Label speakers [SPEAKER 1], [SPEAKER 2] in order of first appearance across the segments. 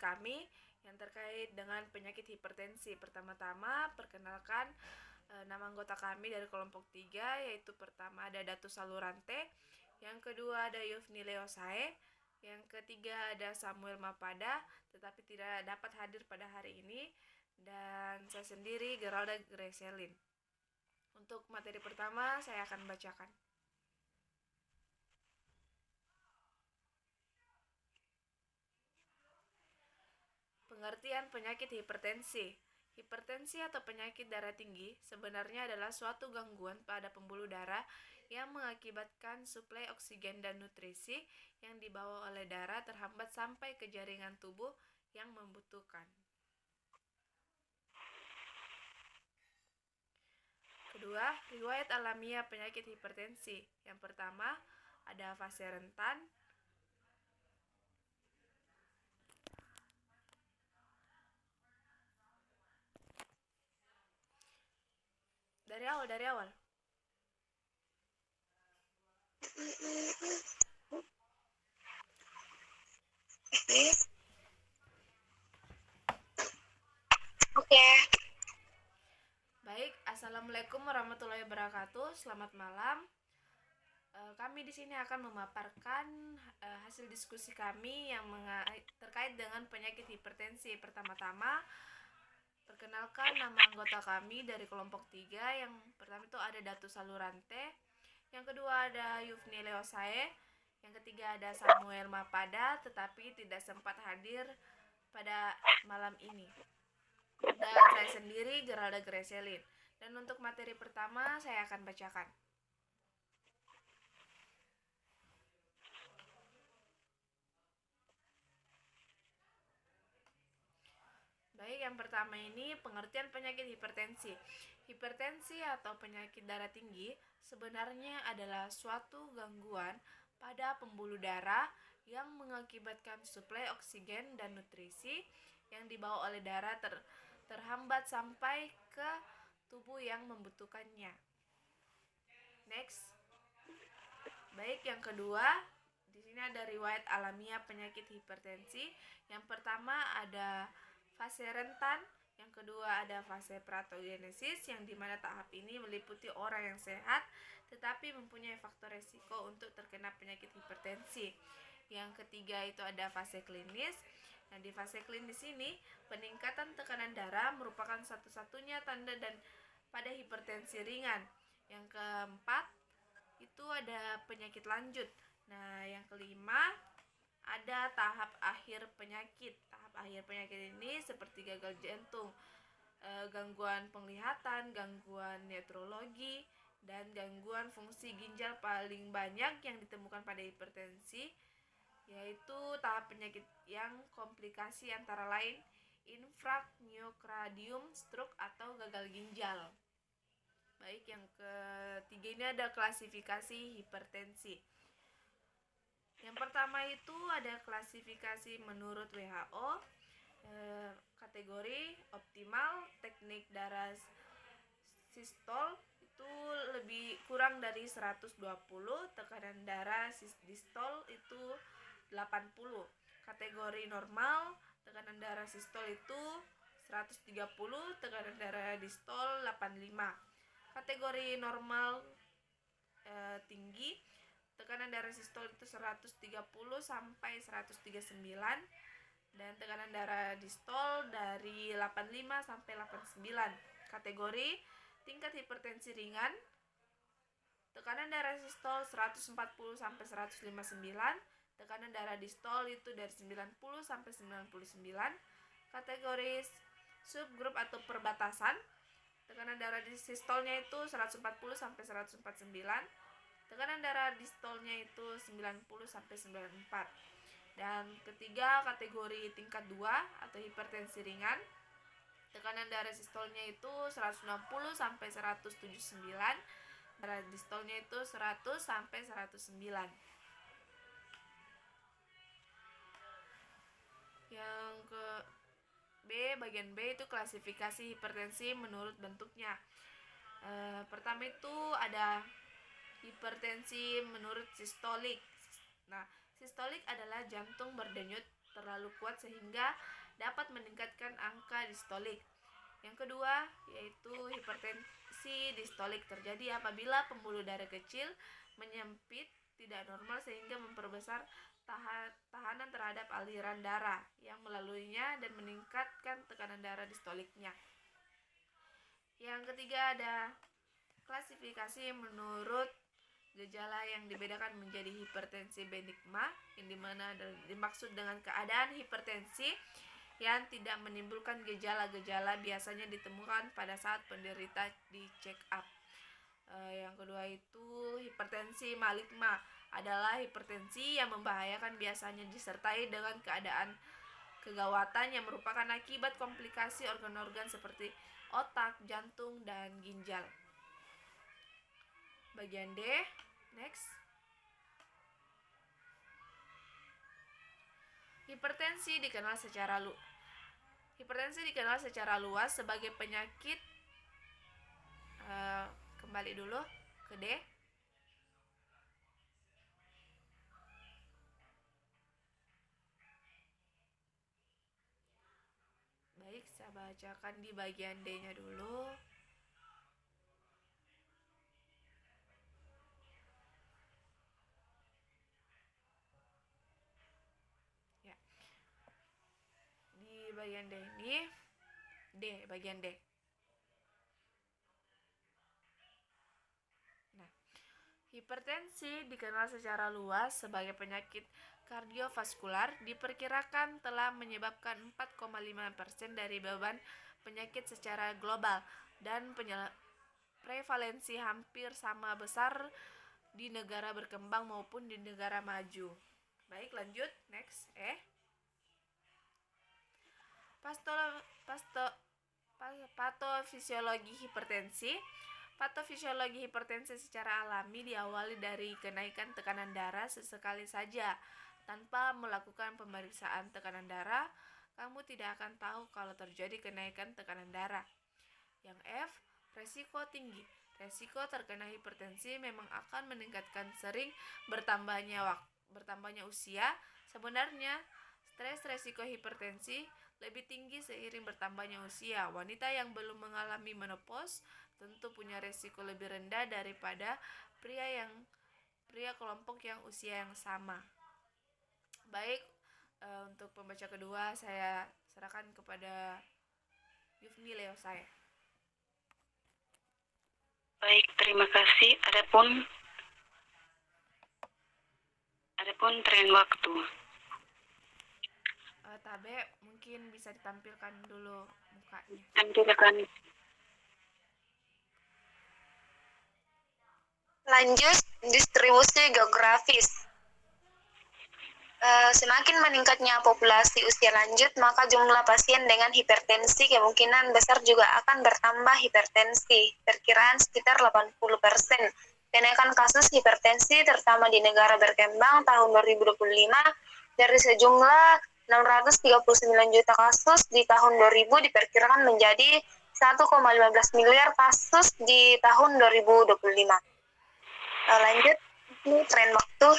[SPEAKER 1] kami yang terkait dengan penyakit hipertensi. Pertama-tama, perkenalkan nama anggota kami dari kelompok 3, yaitu pertama ada Datu Salurante, yang kedua ada Yufni Leosae, yang ketiga ada Samuel Mapada, tetapi tidak dapat hadir pada hari ini, dan saya sendiri Geralda Greselin. Untuk materi pertama saya akan bacakan. Pengertian penyakit hipertensi. Hipertensi atau penyakit darah tinggi sebenarnya adalah suatu gangguan pada pembuluh darah yang mengakibatkan suplai oksigen dan nutrisi yang dibawa oleh darah terhambat sampai ke jaringan tubuh yang membutuhkan. Kedua, riwayat alamiah penyakit hipertensi. Yang pertama, ada fase rentan. Dari awal.
[SPEAKER 2] Oke.
[SPEAKER 1] Baik, assalamualaikum warahmatullahi wabarakatuh. Selamat malam. Kami di sini akan memaparkan hasil diskusi kami yang terkait dengan penyakit hipertensi. Pertama-tama, perkenalkan nama anggota kami dari kelompok 3. Yang pertama itu ada Datu Salurante, yang kedua ada Yufni Leosae, yang ketiga ada Samuel Mapada, tetapi tidak sempat hadir pada malam ini. Dan saya sendiri Geralda Greselin. Dan untuk materi pertama saya akan bacakan. Baik, yang pertama ini pengertian penyakit hipertensi. Hipertensi atau penyakit darah tinggi sebenarnya adalah suatu gangguan pada pembuluh darah yang mengakibatkan suplai oksigen dan nutrisi yang dibawa oleh darah terhambat sampai ke tubuh yang membutuhkannya. Next. Baik, yang kedua, di sini ada riwayat alamiah penyakit hipertensi. Yang pertama ada fase rentan, yang kedua ada fase paratogenesis, yang dimana tahap ini meliputi orang yang sehat tetapi mempunyai faktor resiko untuk terkena penyakit hipertensi. Yang ketiga itu ada fase klinis. Nah, di fase klinis ini peningkatan tekanan darah merupakan satu-satunya tanda dan pada hipertensi ringan. Yang keempat itu ada penyakit lanjut. Nah, yang kelima ada tahap akhir penyakit. Tahap akhir penyakit ini seperti gagal jantung, gangguan penglihatan, gangguan neurologi, dan gangguan fungsi ginjal paling banyak yang ditemukan pada hipertensi, yaitu tahap penyakit yang komplikasi antara lain infark, miokardium, stroke, atau gagal ginjal. Baik, yang ketiga ini ada klasifikasi hipertensi. Yang pertama itu ada klasifikasi menurut WHO, kategori optimal, teknik darah sistol itu lebih kurang dari 120, tekanan darah distol itu 80. Kategori normal, tekanan darah sistol itu 130, tekanan darah distol 85. Kategori normal tinggi, tekanan darah sistol itu 130 sampai 139, dan tekanan darah distol dari 85 sampai 89. Kategori tingkat hipertensi ringan, tekanan darah sistol 140 sampai 159, tekanan darah distol itu dari 90 sampai 99. Kategori subgrup atau perbatasan, tekanan darah sistolnya itu 140 sampai 149, tekanan darah distolnya itu 90 sampai 94. Dan ketiga, kategori tingkat 2 atau hipertensi ringan, tekanan darah sistolnya itu 160 sampai 179, darah distolnya itu 100 sampai 109. Yang ke bagian B itu klasifikasi hipertensi menurut bentuknya. Pertama itu ada hipertensi menurut sistolik. Nah, sistolik adalah jantung berdenyut terlalu kuat sehingga dapat meningkatkan angka distolik. Yang kedua yaitu hipertensi distolik terjadi apabila pembuluh darah kecil menyempit tidak normal sehingga memperbesar tahanan terhadap aliran darah yang melaluinya dan meningkatkan tekanan darah distoliknya. Yang ketiga ada klasifikasi menurut gejala yang dibedakan menjadi hipertensi benigna, yang dimana dimaksud dengan keadaan hipertensi yang tidak menimbulkan gejala-gejala biasanya ditemukan pada saat penderita di check up. Yang kedua itu hipertensi maligna adalah hipertensi yang membahayakan, biasanya disertai dengan keadaan kegawatan yang merupakan akibat komplikasi organ-organ seperti otak, jantung, dan ginjal. Bagian D, next. Hipertensi dikenal secara luas sebagai penyakit. Kembali dulu ke D. Baik, saya bacakan di bagian D-nya dulu. Ya. Di bagian D ini, bagian D. Nah, hipertensi dikenal secara luas sebagai penyakit kardiovaskular, diperkirakan telah menyebabkan 4,5% dari beban penyakit secara global dan prevalensi hampir sama besar di negara berkembang maupun di negara maju. Baik, lanjut, next. Patofisiologi hipertensi. Patofisiologi hipertensi secara alami diawali dari kenaikan tekanan darah sesekali saja. Tanpa melakukan pemeriksaan tekanan darah, kamu tidak akan tahu kalau terjadi kenaikan tekanan darah. Yang F, resiko tinggi. Resiko terkena hipertensi memang akan meningkatkan sering bertambahnya usia. Sebenarnya, stres resiko hipertensi lebih tinggi seiring bertambahnya usia. Wanita yang belum mengalami menopause tentu punya resiko lebih rendah daripada pria kelompok yang usia yang sama. Baik, untuk pembaca kedua saya serahkan kepada Yufni Leo saya.
[SPEAKER 2] Baik, terima kasih. Adapun tren waktu.
[SPEAKER 1] Tabe mungkin bisa ditampilkan dulu mukanya.
[SPEAKER 2] Tampilkan.
[SPEAKER 3] Lanjut, distribusi geografis. Semakin meningkatnya populasi usia lanjut, maka jumlah pasien dengan hipertensi kemungkinan besar juga akan bertambah hipertensi. Perkiraan sekitar 80%. Kenaikan kasus hipertensi terutama di negara berkembang tahun 2025 dari sejumlah 639 juta kasus di tahun 2000 diperkirakan menjadi 1,15 miliar kasus di tahun 2025. Lanjut, ini tren waktu.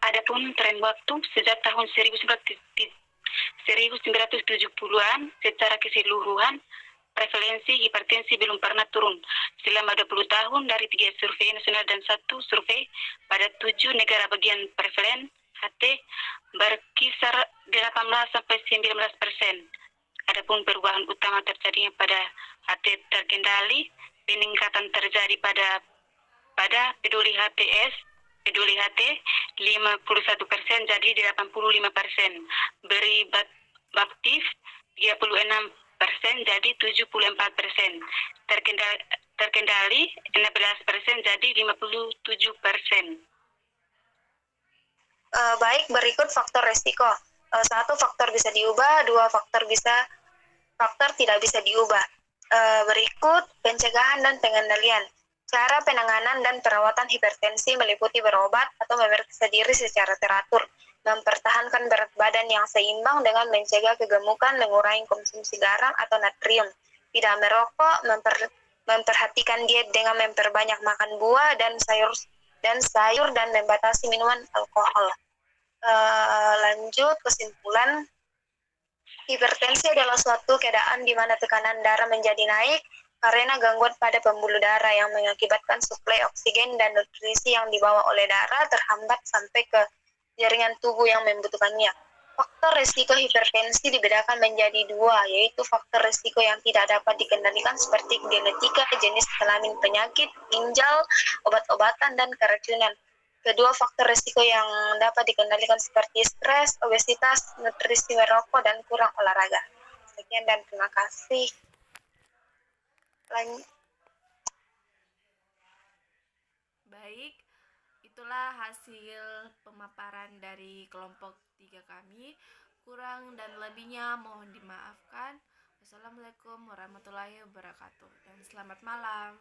[SPEAKER 2] Adapun tren waktu sejak tahun 1970-an secara keseluruhan, prevalensi hipertensi belum pernah turun selama 20 tahun dari 3 survei nasional dan 1 survei pada 7 negara bagian prevalen HT berkisar 18-19%. Adapun perubahan utama terjadinya pada HT terkendali, peningkatan terjadi pada peduli HT 51% jadi 85%, beri baktif 36% jadi 74%, terkendali 16% jadi 57%.
[SPEAKER 3] Baik, berikut faktor resiko. 1 faktor bisa diubah, 2 faktor tidak bisa diubah. Berikut pencegahan dan pengendalian. Cara penanganan dan perawatan hipertensi meliputi berobat atau memeriksa diri secara teratur, mempertahankan berat badan yang seimbang dengan mencegah kegemukan, mengurangi konsumsi garam atau natrium, tidak merokok, memperhatikan diet dengan memperbanyak makan buah dan sayur dan membatasi minuman alkohol. Lanjut kesimpulan. Hipertensi adalah suatu keadaan di mana tekanan darah menjadi naik karena gangguan pada pembuluh darah yang mengakibatkan suplai oksigen dan nutrisi yang dibawa oleh darah terhambat sampai ke jaringan tubuh yang membutuhkannya. Faktor risiko hipertensi dibedakan menjadi dua, yaitu faktor risiko yang tidak dapat dikendalikan seperti genetika, jenis kelamin penyakit, ginjal, obat-obatan, dan keracunan. Kedua faktor risiko yang dapat dikendalikan seperti stres, obesitas, nutrisi merokok, dan kurang olahraga. Sekian dan terima kasih.
[SPEAKER 1] Baik, itulah hasil pemaparan dari kelompok 3 kami. Kurang dan lebihnya mohon dimaafkan. Wassalamualaikum warahmatullahi wabarakatuh dan selamat malam.